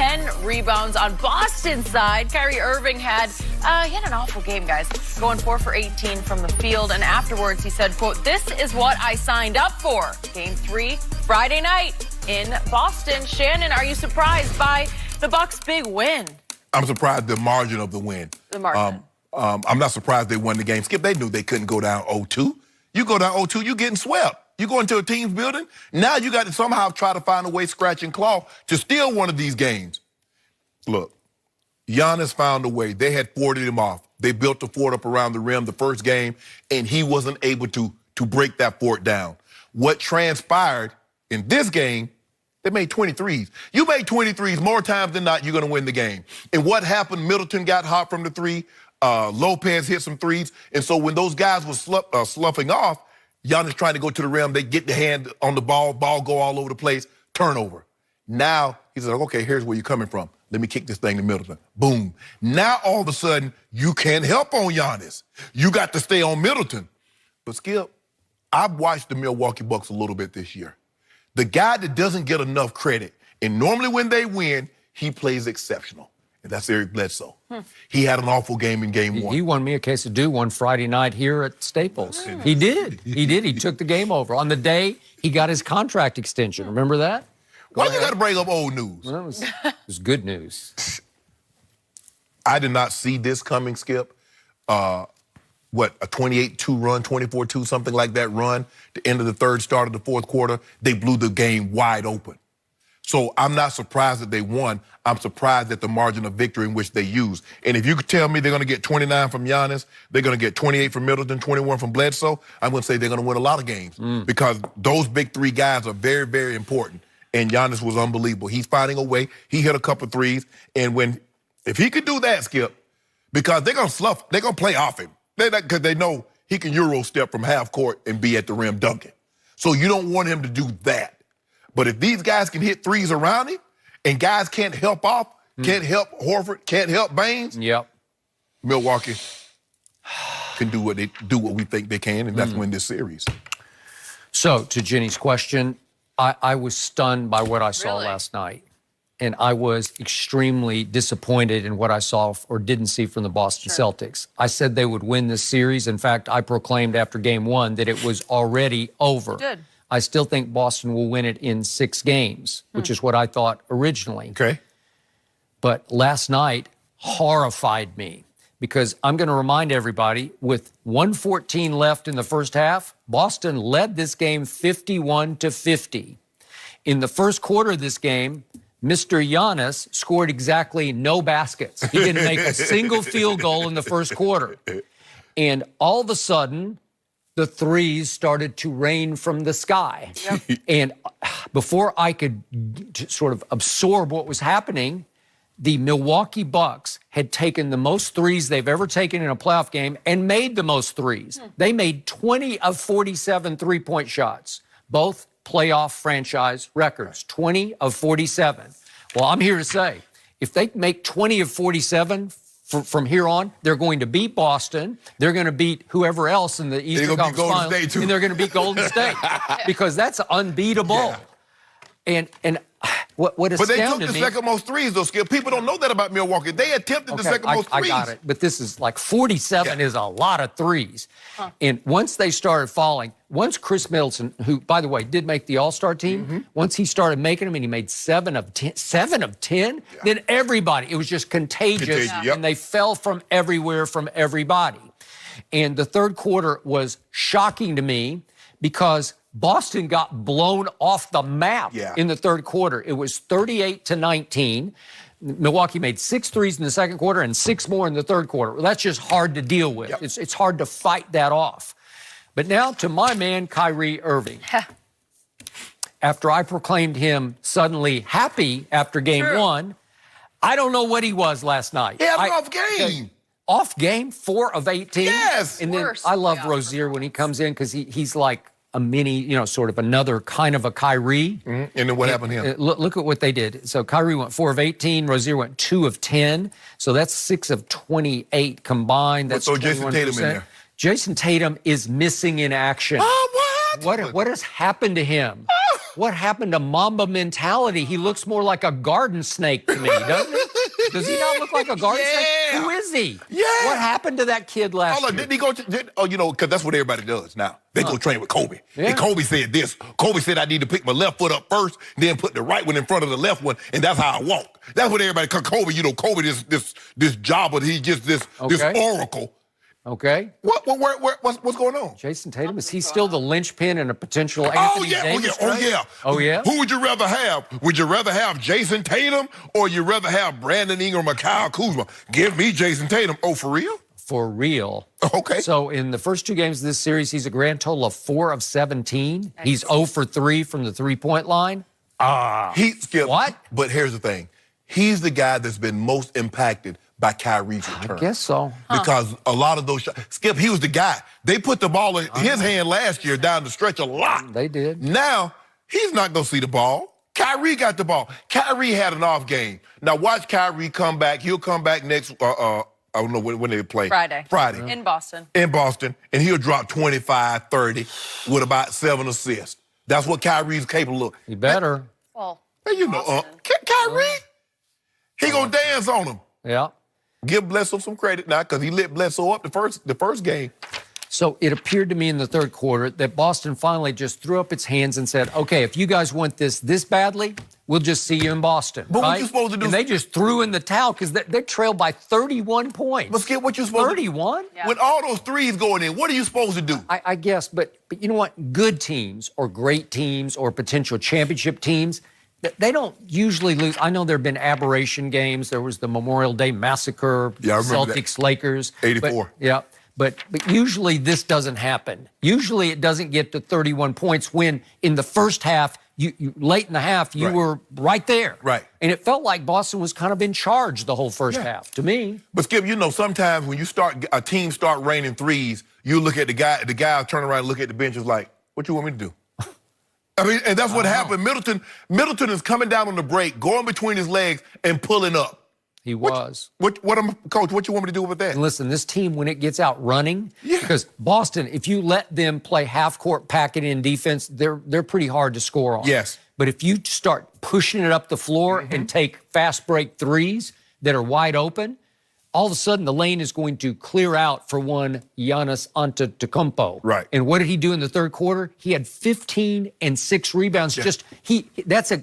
10 rebounds on Boston's side. Kyrie Irving had an awful game, guys, going 4 for 18 from the field. And afterwards, he said, quote, "This is what I signed up for." Game 3, Friday night in Boston. Shannon, are you surprised by the Bucks' big win? I'm surprised the margin of the win. The margin. I'm not surprised they won the game. Skip, they knew they couldn't go down 0-2. You go down 0-2, you're getting swept. You go into a team's building, now you got to somehow try to find a way, scratch and claw, to steal one of these games. Look, Giannis found a way. They had forted him off. They built the fort up around the rim the first game, and he wasn't able to break that fort down. What transpired in this game, they made 23s. You made 23s more times than not, you're going to win the game. And what happened, Middleton got hot from the three, Lopez hit some threes, and so when those guys were sloughing off, Giannis trying to go to the rim, they get the hand on the ball go all over the place, turnover. Now, he said, okay, here's where you're coming from. Let me kick this thing to Middleton. Boom. Now, all of a sudden, you can't help on Giannis. You got to stay on Middleton. But, Skip, I've watched the Milwaukee Bucks a little bit this year. The guy that doesn't get enough credit, and normally when they win, he plays exceptional. And that's Eric Bledsoe. He had an awful game in game 1. He won me a case of dew one Friday night here at Staples. He did. He did. He took the game over. On the day, he got his contract extension. Remember that? Why you got to bring up old news? Well, it was good news. I did not see this coming, Skip. A 28-2 run, 24-2, something like that run. The end of the third, start of the fourth quarter, they blew the game wide open. So I'm not surprised that they won. I'm surprised at the margin of victory in which they used. And if you could tell me they're going to get 29 from Giannis, they're going to get 28 from Middleton, 21 from Bledsoe, I'm going to say they're going to win a lot of games because those big three guys are very, very important. And Giannis was unbelievable. He's finding a way. He hit a couple threes. And if he could do that, Skip, because they're going to slough, they're going to play off him. Because they know he can Euro step from half court and be at the rim dunking. So you don't want him to do that. But if these guys can hit threes around him and guys can't help off, can't help Horford, can't help Baines, Milwaukee can do what we think they can, and that's win this series. So, to Jenny's question, I was stunned by what I saw last night. And I was extremely disappointed in what I saw or didn't see from the Boston Celtics. I said they would win this series. In fact, I proclaimed after game 1 that it was already over. Good. I still think Boston will win it in 6 games, which is what I thought originally. Okay. But last night horrified me because I'm going to remind everybody, with 1:14 left in the first half, Boston led this game 51-50. In the first quarter of this game, Mr. Giannis scored exactly no baskets. He didn't make a single field goal in the first quarter. And all of a sudden, the threes started to rain from the sky. And before I could sort of absorb what was happening, the Milwaukee Bucks had taken the most threes they've ever taken in a playoff game and made the most threes. They made 20 of 47 three-point shots, both playoff franchise records, 20 of 47. Well, I'm here to say, if they make 20 of 47 from here on, they're going to beat Boston. They're going to beat whoever else in the Eastern Conference Finals, and they're going to beat Golden State because that's unbeatable. And what astounded me... But they took the second most threes, though, Skip. People don't know that about Milwaukee. They attempted the second most threes. I got it. But this is like 47 is a lot of threes. And once they started falling, once Chris Middleton, who, by the way, did make the All-Star team, once he started making them and he made 7 of 10, then everybody, it was just contagious. And they fell from everywhere, from everybody. And the third quarter was shocking to me because Boston got blown off the map in the third quarter. It was 38-19. Milwaukee made 6 threes in the second quarter and 6 more in the third quarter. Well, that's just hard to deal with. It's hard to fight that off. But now to my man, Kyrie Irving. After I proclaimed him suddenly happy after game 1, I don't know what he was last night. He had an off game. Off game, 4 of 18. Yes. And then I love Rozier when he comes in because he's like a mini, sort of another kind of a Kyrie. And then what happened to him? Look at what they did. So Kyrie went 4 of 18. Rozier went 2 of 10. So that's 6 of 28 combined. That's so Jason Tatum in there. Jason Tatum is missing in action. Oh, what? What has happened to him? what happened to Mamba mentality? He looks more like a garden snake to me, doesn't he? Does he not look like a garden snake? Who is he? Yeah. What happened to that kid last year? Didn't he go to, because that's what everybody does now. They go train with Kobe. Yeah. And Kobe said this. Kobe said I need to pick my left foot up first, then put the right one in front of the left one, and that's how I walk. That's what everybody, because Kobe, Kobe this jobber, he's just this oracle. Okay. What's going on? Jason Tatum, is he still the linchpin in a potential Anthony Davis trade? Oh, yeah? Who would you rather have? Would you rather have Jason Tatum or you rather have Brandon Ingram or Kyle Kuzma? Give me Jason Tatum. Oh, for real? For real. Okay. So in the first 2 games of this series, he's a grand total of 4 of 17. He's 0 for 3 from the three-point line. What? But here's the thing. He's the guy that's been most impacted by Kyrie's return. I guess so. Because a lot of those shots, Skip, he was the guy. They put the ball in his hand last year down the stretch a lot. They did. Now, he's not going to see the ball. Kyrie got the ball. Kyrie had an off game. Now, watch Kyrie come back. He'll come back next, I don't know when they play. Friday. In Boston. And he'll drop 25, 30 with about 7 assists. That's what Kyrie's capable of. He better. Well, Kyrie, he going to dance on him. Yeah. Give Bledsoe some credit now because he lit Bledsoe up the first game. So it appeared to me in the third quarter that Boston finally just threw up its hands and said, okay, if you guys want this badly, we'll just see you in Boston. But right? what you supposed to do? And they just threw in the towel because they're trailed by 31 points. But Skip, what you supposed 31? to do? With all those threes going in, what are you supposed to do? I guess, but you know what? Good teams or great teams or potential championship teams, they don't usually lose. I know there have been aberration games. There was the Memorial Day Massacre, I remember Celtics, Lakers. 84. But usually this doesn't happen. Usually it doesn't get to 31 points when in the first half, you late in the half, you were right there. Right. And it felt like Boston was kind of in charge the whole first half, to me. But Skip, sometimes when a team start raining threes, you look at the guy turn around and look at the bench is like, what you want me to do? I mean, and that's what happened. Middleton is coming down on the break, going between his legs and pulling up. He was. Coach, what you want me to do with that? And listen, this team, when it gets out running, because Boston, if you let them play half-court pack-it-in defense, they're pretty hard to score on. Yes. But if you start pushing it up the floor and take fast break threes that are wide open, all of a sudden the lane is going to clear out for one Giannis Antetokounmpo. Right. And what did he do in the third quarter? He had 15 and 6 rebounds. Yeah.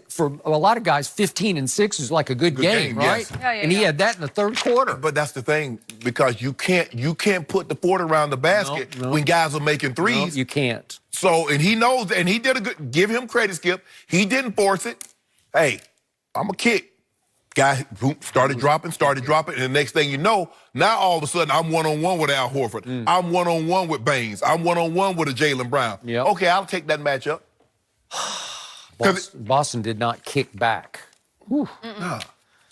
For a lot of guys, 15 and 6 is like a good game, right? Yes. And he had that in the third quarter. But that's the thing, because you can't put the foot around the basket when guys are making threes. No, you can't. So, and he knows, and he did give him credit, Skip. He didn't force it. Hey, I'm a kick. Guy started dropping, and the next thing you know, now all of a sudden I'm one-on-one with Al Horford. I'm one-on-one with Baines. I'm one-on-one with a Jaylen Brown. Yep. Okay, I'll take that matchup. Boston did not kick back. No.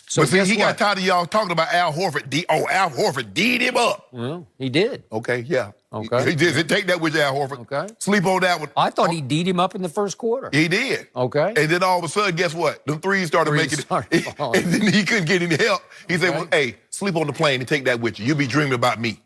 So but see, he what? got tired of y'all talking about Al Horford. Al Horford D'd him up. Well, he did. Okay, yeah. Okay. He did. Take that with you, Al Horford. Okay. Sleep on that one. I thought he D'd him up in the first quarter. He did. Okay. And then all of a sudden, guess what? The threes started making it. And then he couldn't get any help. He said, well, hey, sleep on the plane and take that with you. You'll be dreaming about me.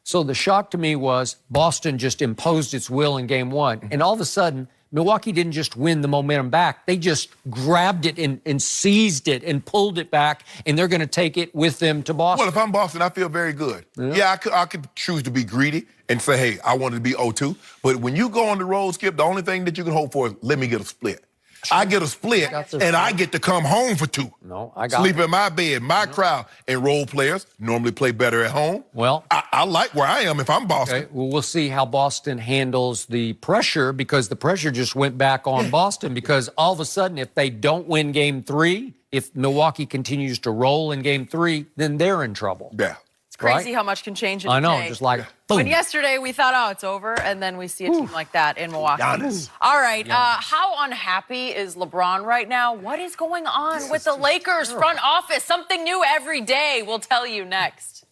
So the shock to me was Boston just imposed its will in game one. And all of a sudden, Milwaukee didn't just win the momentum back. They just grabbed it and seized it and pulled it back, and they're going to take it with them to Boston. Well, if I'm Boston, I feel very good. Yeah, I could choose to be greedy and say, hey, I wanted to be 0-2. But when you go on the road, Skip, the only thing that you can hope for is let me get a split. I get a split, and I get to come home for 2. No, I got Sleep in my bed, my crowd. And role players normally play better at home. Well, I like where I am if I'm Boston. Okay, well, we'll see how Boston handles the pressure, because the pressure just went back on Boston, because all of a sudden, if they don't win game 3, if Milwaukee continues to roll in game 3, then they're in trouble. Yeah. Crazy how much can change in a I know, day. just like boom. When yesterday we thought, oh, it's over, and then we see a team like that in Milwaukee. Giannis. All right, how unhappy is LeBron right now? What is going on with the Lakers front office? Something new every day. We'll tell you next.